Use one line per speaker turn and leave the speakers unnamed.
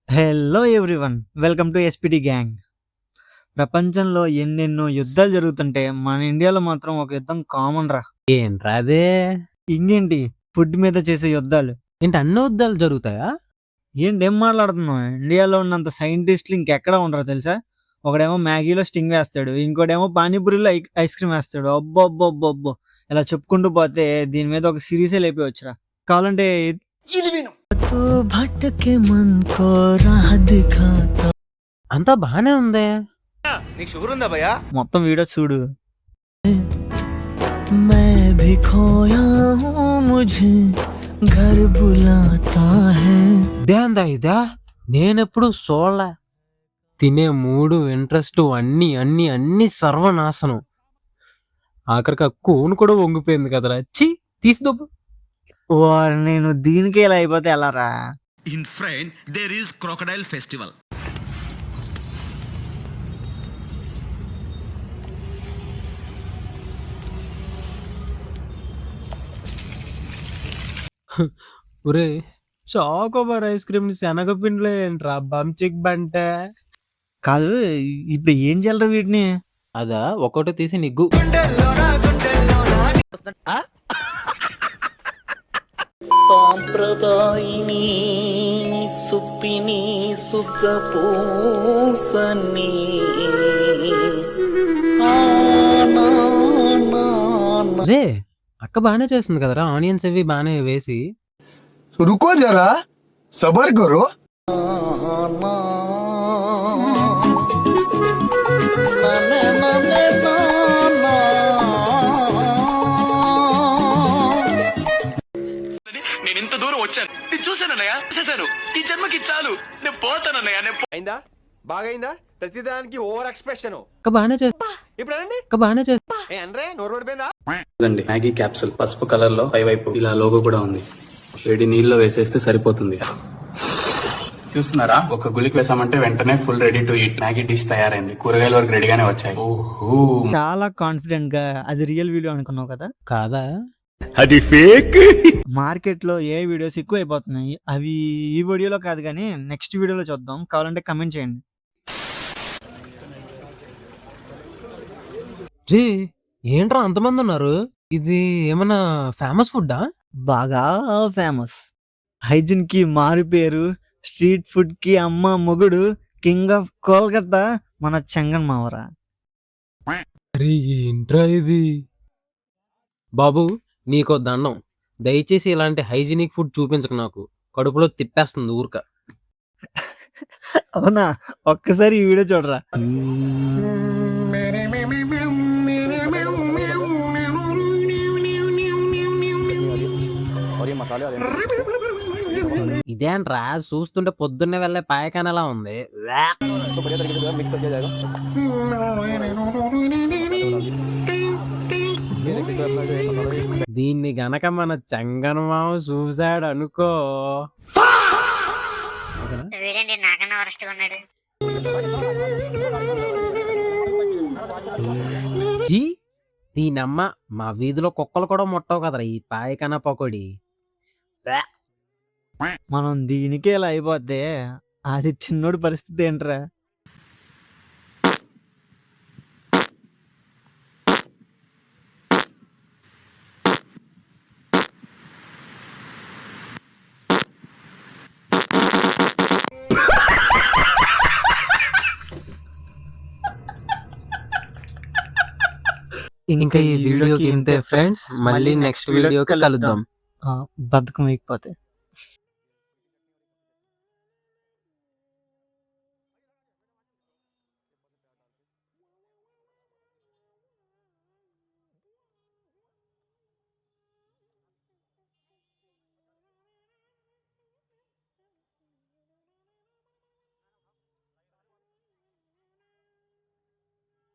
Hello everyone, welcome to SPT gang. ప్రపంచంలో ఎన్నెన్నో యుద్ధాలు జరుగుతుంటే మన ఇండియాలో మాత్రం ఒక యుద్ధం కామన్ రా.
ఏంట్రా అదే?
ఇంకేంటి, ఫుడ్ మీద చేసే యుద్ధాలు.
ఏంటి అన్ని యుద్ధాలు జరుగుతాయా?
ఏం మాట్లాడుతున్నావు? ఇండియాలో ఉన్నంత సైంటిస్టులు ఇంకెక్కడ ఉండరు తెలుసా? ఒకడేమో మ్యాగీలో స్టింగ్ వేస్తాడు, ఇంకోటేమో పానీపూరిలో ఐస్ క్రీమ్ వేస్తాడు. అబ్బో అబ్బో అబ్బో అబ్బో, ఇలా చెప్పుకుంటూ పోతే దీని మీద ఒక సిరీసే లేపేవచ్చురా. కావాలంటే
అంతా బానే ఉందే.
మొత్తం వీడియో చూడు.
ఇదేందా ఇదా? నేనెప్పుడు చూడలే. తినే మూడు, ఇంట్రెస్ట్ అన్ని అన్ని అన్ని సర్వనాశనం. ఆఖరికి ఆ కూను కూడా వంగిపోయింది కదరా. తీసిదొబ్బు.
నేను దీనికే ఇలా అయిపోతే ఎలా రా?
In France, there is crocodile festival.
ఒరే, చాకోబార్ ఐస్ క్రీమ్ శనగపిండిలో ఏంట్రా బంచిక్ బంటే?
కాదు, ఇప్పుడు ఏం చేయాలరా వీటిని?
అదా ఒక్కటో తీసి నిగ్గు.
సాంప్రదాయిని సుప్పిని సుఖపూసని
రే, అక్క బానే చేస్తుంది కదరా, ఆనియన్స్ అవి బానే వేసి.
रुको जरा सबर करो.
నేను ఇంత దూరం వచ్చాను, నేను చూశానన్నయ్య, చూసేశాను. ఈ జన్మకి చాలు, నేను పోతానన్నయ్య. అయిందా? బాగైందా? ప్రతిదానికి ఓవర్ ఎక్స్ప్రెషన్.
అక్క బానే చేస్తా.
ఇప్పుడు అనండి.
అక్క బానే చేస్తా.
అంటే నోరు పడిపోయిందా?
మ్యాగీ క్యాప్సూల్ పసుపు కలర్ లో పైవైపు ఇలా లోగో కూడా ఉంది. వేడి నీళ్ళలో వేసేస్తే సరిపోతుంది. చూస్తున్నారా, ఒక గులికి వేసామంటే వెంటనే full ready to eat Maggi dish తయారైంది. కూరగాయల వరకు రెడీగానే వచ్చాయి.
చాలా కాన్ఫిడెంట్ గా అది రియల్ వీడియో అనుకున్నావు కదా?
కాదా,
అది ఫేక్.
మార్కెట్ లో ఏ వీడియోస్ ఎక్కువ అయిపోతున్నాయి. అవి ఈ వీడియోలో కాదు కానీ నెక్స్ట్ వీడియోలో చూద్దాం. కావాలంటే కమెంట్ చేయండి.
రే ఏంట్రా అంతమంది ఉన్నారు? ఇది ఏమన్నా ఫేమస్ ఫుడ్డా?
బాగా ఫేమస్. హైజీన్ కి మారు పేరు, స్ట్రీట్ ఫుడ్ కి అమ్మ మొగుడు, కింగ్ ఆఫ్ కోల్కతా మన చెంగన్ మావరా.
అరే ఏంట్రా ఇది? బాబు నీకో దండం, దయచేసి ఇలాంటి హైజీనిక్ ఫుడ్ చూపించకు, నాకు కడుపులో తిప్పేస్తుంది ఊరక.
అవునా? ఒక్కసారి ఈ వీడియో చూడరా.
ఇదేంట్రా చూస్తుంటే పొద్దున్నే వెళ్ళే పాయకానలా ఉంది. దీన్ని గనక మన చెంగనమావ చూసాడు అనుకో, దీనమ్మ మా వీధిలో కుక్కలు కూడా ముట్టవు కదరా ఈ పాయకాన పకోడి.
మనం దీనికే ఇలా అయిపోతే అది చిన్నోడి పరిస్థితి ఏంట్రా?
ఇంకా ఈ వీడియోకి ఇంతే ఫ్రెండ్స్, మళ్ళీ నెక్స్ట్ వీడియోకి కలుద్దాం.
బద్ధకం వేయకపోతే